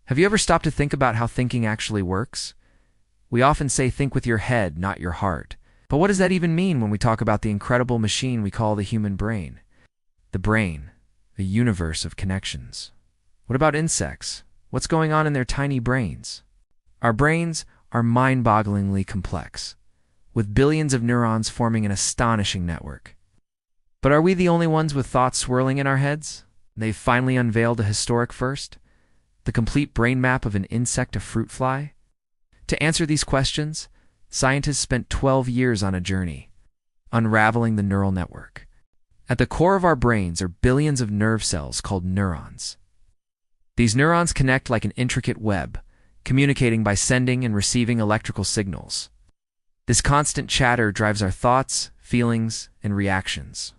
Have you ever stopped to think about how thinking actually works? We often say think with your head, not your heart. But what does that even mean when we talk about the incredible machine we call the human brain? The brain, a universe of connections. What about insects? What's going on in their tiny brains? Our brains are mind-bogglingly complex, with billions of neurons forming an astonishing network. But are we the only ones with thoughts swirling in our heads? They've finally unveiled a historic first, the complete brain map of an insect, a fruit fly. To answer these questions, scientists spent 12 years on a journey, unraveling the neural network. At the core of our brains are billions of nerve cells called neurons. These neurons connect like an intricate web, communicating by sending and receiving electrical signals. This constant chatter drives our thoughts, feelings, and reactions.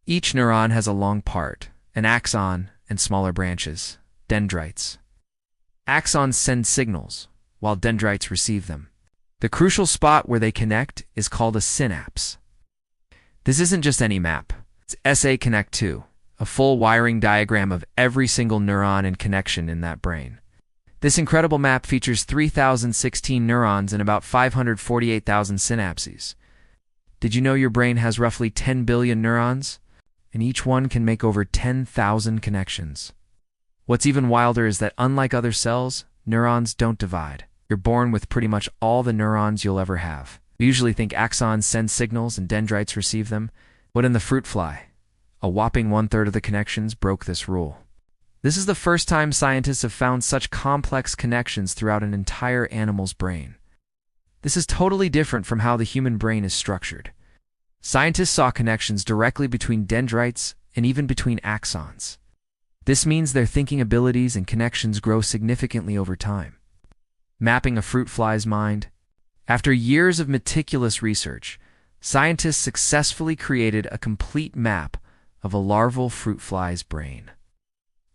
Each neuron has a long part, an axon, and smaller branches, dendrites. Axons send signals, while dendrites receive them. The crucial spot where they connect is called a synapse. This isn't just any map. It's SA Connect 2, a full wiring diagram of every single neuron and connection in that brain. This incredible map features 3,016 neurons and about 548,000 synapses. Did you know your brain has roughly 10 billion neurons? And each one can make over 10,000 connections. What's even wilder is that unlike other cells, neurons don't divide. You're born with pretty much all the neurons you'll ever have. We usually think axons send signals and dendrites receive them. But in the fruit fly, a whopping 1/3 of the connections broke this rule. This is the first time scientists have found such complex connections throughout an entire animal's brain. This is totally different from how the human brain is structured. Scientists saw connections directly between dendrites and even between axons. This means their thinking abilities and connections grow significantly over time. Mapping a fruit fly's mind. After years of meticulous research, scientists successfully created a complete map of a larval fruit fly's brain.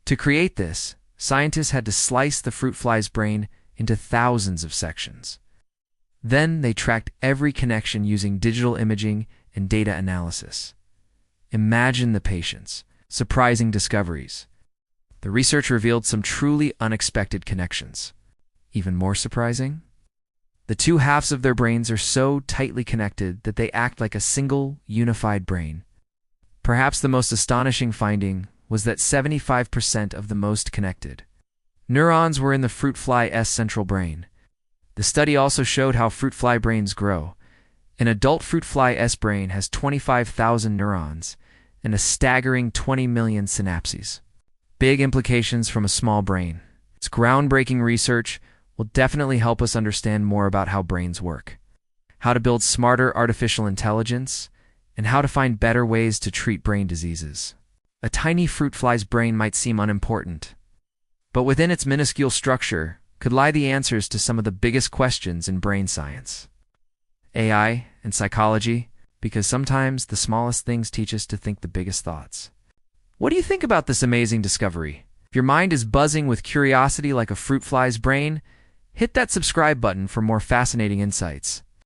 To create this, scientists had to slice the fruit fly's brain into thousands of sections. Then they tracked every connection using digital imaging and data analysis. Imagine the patience, surprising discoveries. The research revealed some truly unexpected connections. Even more surprising? The two halves of their brains are so tightly connected that they act like a single, unified brain. Perhaps the most astonishing finding was that 75% of the most connected neurons were in the fruit fly's central brain. The study also showed how fruit fly brains grow. An adult fruit fly's brain has 25,000 neurons and a staggering 20 million synapses. Big implications from a small brain. Its groundbreaking research will definitely help us understand more about how brains work, how to build smarter artificial intelligence, and how to find better ways to treat brain diseases. A tiny fruit fly's brain might seem unimportant, but within its minuscule structure could lie the answers to some of the biggest questions in brain science, AI, and psychology, because sometimes the smallest things teach us to think the biggest thoughts. What do you think about this amazing discovery? If your mind is buzzing with curiosity like a fruit fly's brain, hit that subscribe button for more fascinating insights.